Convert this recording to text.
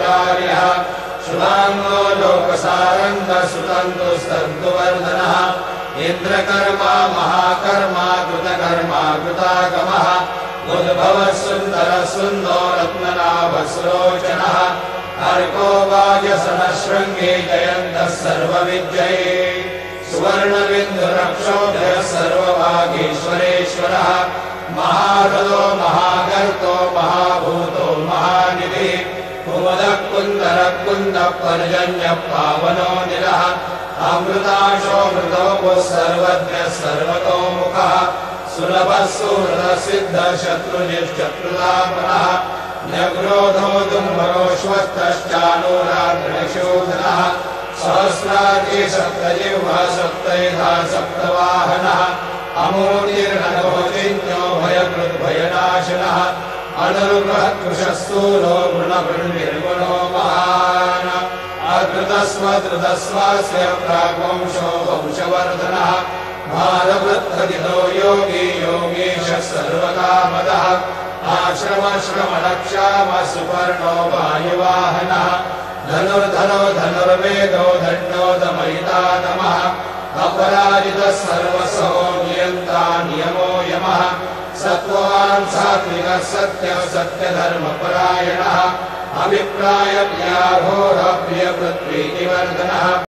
आचार्यः शुभाङ्गो लोकसारङ्गः सुतन्तु स्तन्तुवर्धनः इन्द्रकर्मा महाकर्मा कृतकर्मा कृतागमः उद्भवः सुन्दरः सुन्दो रत्ननाभस्रोचनः अर्को वाजसनः शृङ्गे जयन्तः सर्वविद्यये सुवर्णबिन्दुरक्षोभ्यः सर्वभागीश्वरेश्वरः महाहृदो महागर्तो महाभूतो महानिधिः कुमुदः कुन्दरः कुन्दः पर्जन्यः पावनो निरः अमृताशोऽमृतोः सर्वज्ञः सर्वतोमुखः सुलभः सुहृदः सिद्धः शत्रुनिश्शत्रुतापनः न्यग्रोधो दुम्बरोश्वस्तश्चानूराग्निशूधनः सहस्राजी सप्तजिह्वः सप्तैधा सप्तवाहनः अमूर्तिर्नभोचिन्यो भयकृद्भयनाशनः अनुरुग्रहकृशः स्थूलो गुणभृन्निर्गुणो महान् अकृतस्वधृतस्वास्य प्राग्वंशो वंशवर्धनः भारवृद्धदितो योगी योगीशः सर्वकामदः आश्रमश्रमणक्षामः सुपर्णो वायुवाहनः धनुर्धरो धनुर्वेदो दण्डोदमयितातमः अपराजितः सर्वसो नियन्ता नियमो यमः सत्त्ववान् सात्विकः सत्यः सत्यधर्मपरायणः अभिप्रायप्रियाघोरप्रियपृथ्वीतिवर्धनः